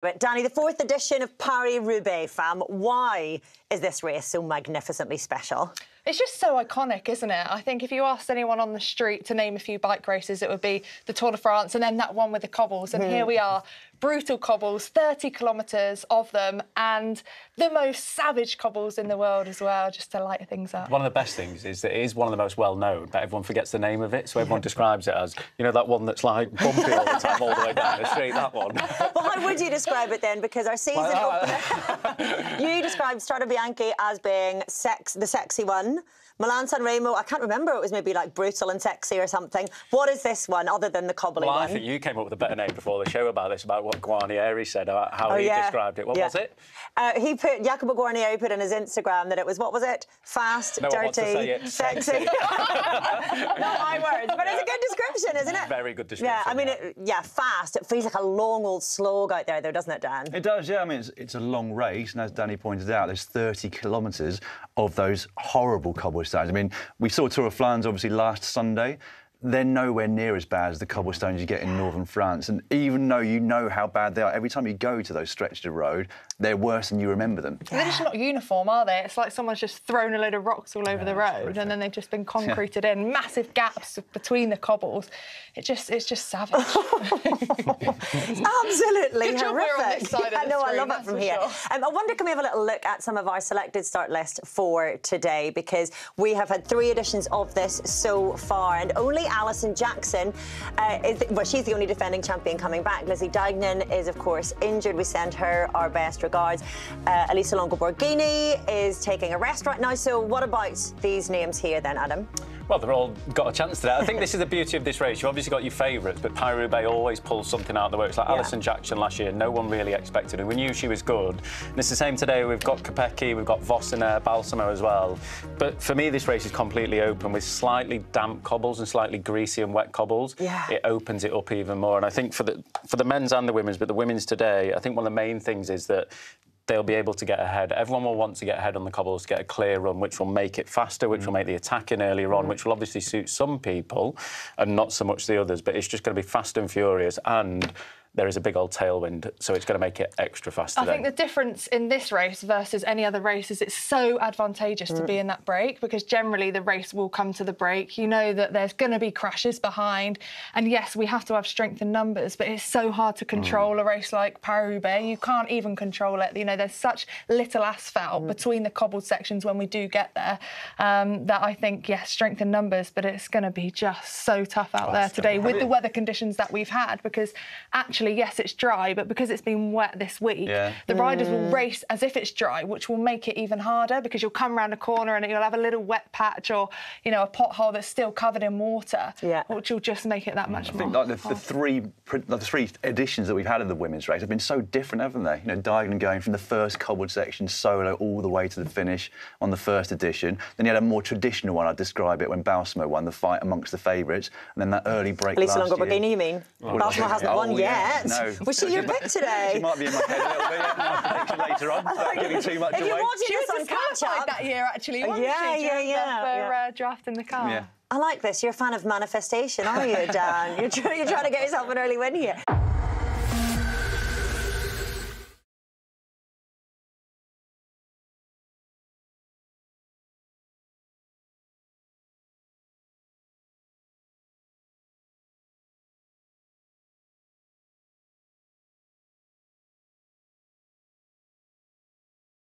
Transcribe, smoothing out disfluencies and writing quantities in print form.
But Danny, the 4th edition of Paris Roubaix, fam. Why is this race so magnificently special? It's just so iconic, isn't it? I think if you asked anyone on the street to name a few bike races, it would be the Tour de France and then that one with the cobbles. And here we are, brutal cobbles, 30 kilometres of them, and the most savage cobbles in the world as well, just to light things up. One of the best things is that it is one of the most well-known, but everyone forgets the name of it, so everyone describes it as, you know, that one that's like bumpy all the time, all the way down the street, that one. Well, how would you describe it then? Because our season opener, you described Strade Bianche as being the sexy one. Milan-San Remo, I can't remember, it was maybe like brutal and sexy or something. What is this one, other than the cobbly one? Well, I think you came up with a better name before the show about this, about what Guarnieri said, about how he described it. What was it? Jacopo Guarnieri put on his Instagram that it was, what was it? Fast, dirty, sexy. Not my words, but it's a good description, isn't it? Very good description. Yeah, I mean, fast. It feels like a long old slog out there, though, doesn't it, Dan? It does, yeah. I mean, it's a long race, and as Danny pointed out, there's 30 kilometres of those horrible cobblestones. I mean, we saw Tour of Flandre, obviously, last Sunday. They're nowhere near as bad as the cobblestones you get in northern France. And even though you know how bad they are, every time you go to those stretches of road, they're worse than you remember them. They're just not uniform, are they? It's like someone's just thrown a load of rocks all over the road, and then they've just been concreted in. Massive gaps between the cobbles. It's just savage. It's absolutely horrific. We're on this side of the I know, I screen, love it from here. Sure. I wonder, can we have a little look at some of our selected start list for today? Because we have had 3 editions of this so far, and only Alison Jackson she's the only defending champion coming back. Lizzie Deignan is, of course, injured. We send her our best regards. Elisa Longo-Borghini is taking a rest right now. So what about these names here then, Adam? Well, they've all got a chance today. I think this is the beauty of this race. You've obviously got your favourites, but Paris Roubaix always pulls something out of the works. Like Alison Jackson last year, no one really expected her. We knew she was good. And it's the same today. We've got Kopecky, we've got Vos in there, Balsamo as well. But for me, this race is completely open with slightly damp cobbles and slightly greasy and wet cobbles. Yeah. It opens it up even more. And I think for the men's and the women's, but the women's today, I think one of the main things is that they'll be able to get ahead. Everyone will want to get ahead on the cobbles, get a clear run, which will make it faster, which will make the attacking earlier on, which will obviously suit some people and not so much the others. But it's just going to be fast and furious, and there is a big old tailwind, so it's going to make it extra fast today. I think the difference in this race versus any other race is it's so advantageous to be in that break, because generally the race will come to the break. You know that there's going to be crashes behind, and yes, we have to have strength in numbers, but it's so hard to control a race like Paris-Roubaix. You can't even control it. You know, there's such little asphalt between the cobbled sections when we do get there that I think, yes, strength in numbers, but it's going to be just so tough out there today with the weather conditions that we've had, because actually, yes, it's dry, but because it's been wet this week, the riders will race as if it's dry, which will make it even harder, because you'll come around a corner and you'll have a little wet patch or, you know, a pothole that's still covered in water, which will just make it that much more. I think like the three editions that we've had of the women's race have been so different, haven't they? You know, Deignan going from the first cobbled section solo all the way to the finish on the first edition. Then you had a more traditional one, I'd describe it, when Balsamo won the fight amongst the favourites, and then that early break Elisa last year. Longo-Borghini, you mean? Balsamo hasn't won yet. No. Was she your pick today? She might be in my head a little bit. My prediction later on, without giving too much away. She was disqualified that year, actually, wasn't she? For drafting the car. I like this. You're a fan of manifestation, are you, Dan? You're trying to get yourself an early win here.